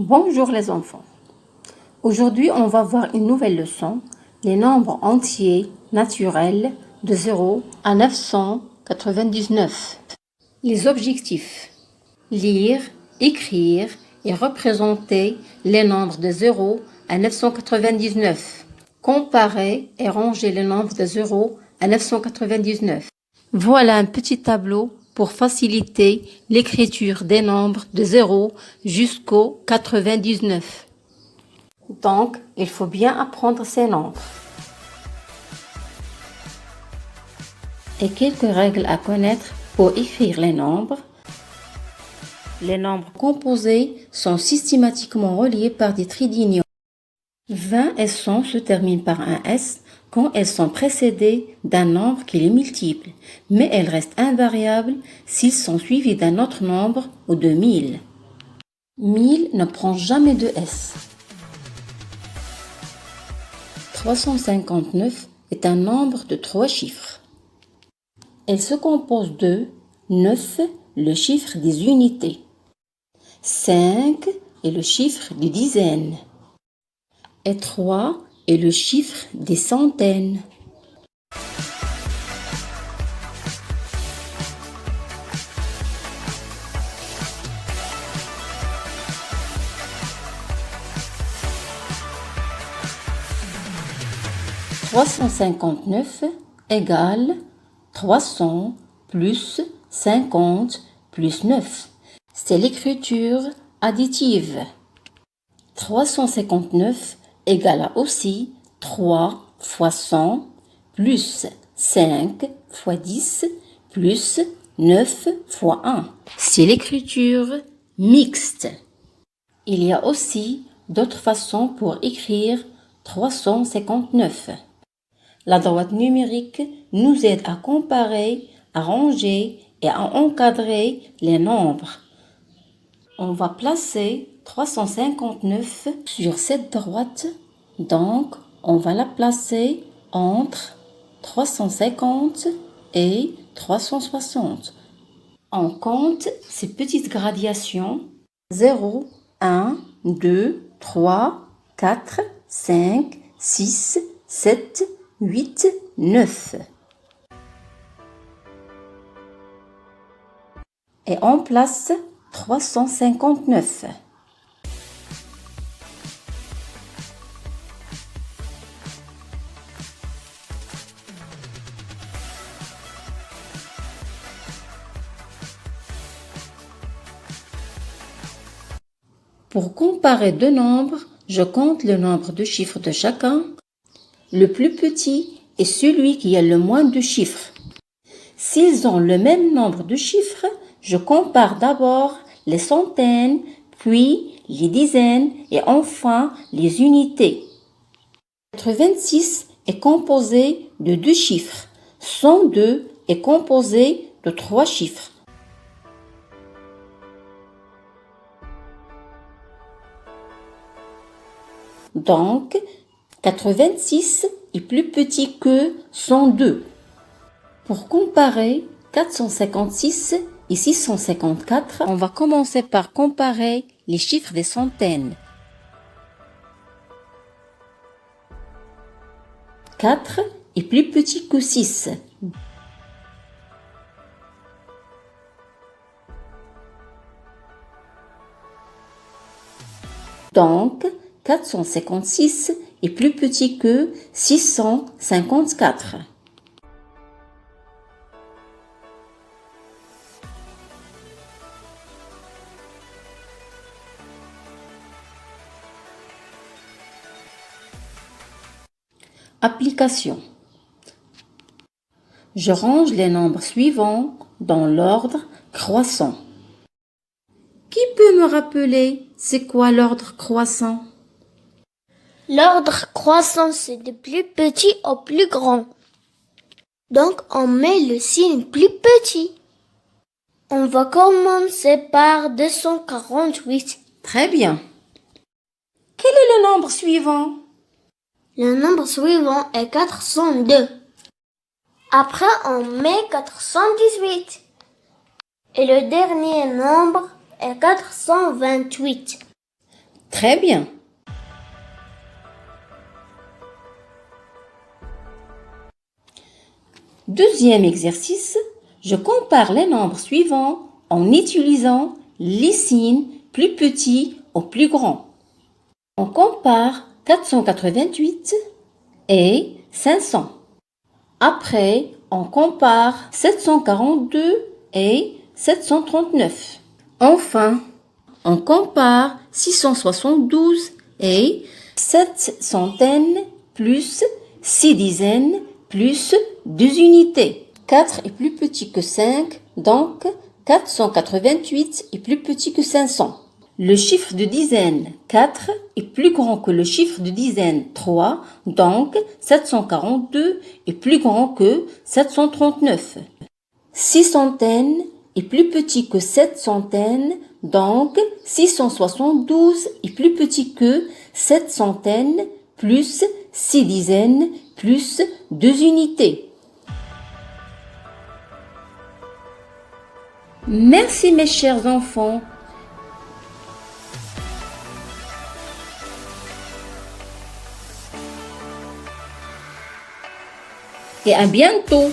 Bonjour les enfants. Aujourd'hui, on va voir une nouvelle leçon, les nombres entiers naturels de 0 à 999. Les objectifs: lire, écrire et représenter les nombres de 0 à 999. Comparer et ranger les nombres de 0 à 999. Voilà un petit tableau pour faciliter l'écriture des nombres de 0 jusqu'au 99. Donc, il faut bien apprendre ces nombres. Et quelques règles à connaître pour écrire les nombres. Les nombres composés sont systématiquement reliés par des traits d'union. 20 et 100 se terminent par un S quand elles sont précédées d'un nombre qui les multiplie, mais elles restent invariables s'ils sont suivis d'un autre nombre ou de 1000. 1000 ne prend jamais de S. 359 est un nombre de 3 chiffres. Elle se compose de 9, le chiffre des unités. 5 est le chiffre des dizaines. Et 3 est le chiffre des centaines. « 359 égale 300 plus 50 plus 9. C'est l'écriture additive. 359 égale aussi 3 fois 100 plus 5 fois 10 plus 9 fois 1. C'est l'écriture mixte. Il y a aussi d'autres façons pour écrire 359. La droite numérique nous aide à comparer, à ranger et à encadrer les nombres. On va placer 359 sur cette droite, donc on va la placer entre 350 et 360. On compte ces petites gradations 0, 1, 2, 3, 4, 5, 6, 7, 8, 9. Et on place 359. Pour comparer deux nombres, je compte le nombre de chiffres de chacun. Le plus petit est celui qui a le moins de chiffres. S'ils ont le même nombre de chiffres, je compare d'abord les centaines, puis les dizaines et enfin les unités. 86 est composé de 2 chiffres. 102 est composé de 3 chiffres. Donc, 86 est plus petit que 102. Pour comparer 456 et 654, on va commencer par comparer les chiffres des centaines. 4 est plus petit que 6. Donc, 456 est plus petit que 654. Application. Je range les nombres suivants dans l'ordre croissant. Qui peut me rappeler c'est quoi l'ordre croissant? L'ordre croissant, c'est de plus petit au plus grand. Donc, on met le signe plus petit. On va commencer par 248. Très bien. Quel est le nombre suivant? Le nombre suivant est 402. Après, on met 418. Et le dernier nombre est 428. Très bien. Deuxième exercice, je compare les nombres suivants en utilisant les signes plus petits au plus grand. On compare 488 et 500. Après, on compare 742 et 739. Enfin, on compare 672 et 7 centaines plus 6 dizaines plus 2 unités. 4 est plus petit que 5, donc 488 est plus petit que 500. Le chiffre de dizaine 4 est plus grand que le chiffre de dizaine 3, donc 742 est plus grand que 739. 6 centaines est plus petit que 7 centaines, donc 672 est plus petit que 7 centaines plus 6 dizaines plus 2 unités. Merci mes chers enfants. Et à bientôt.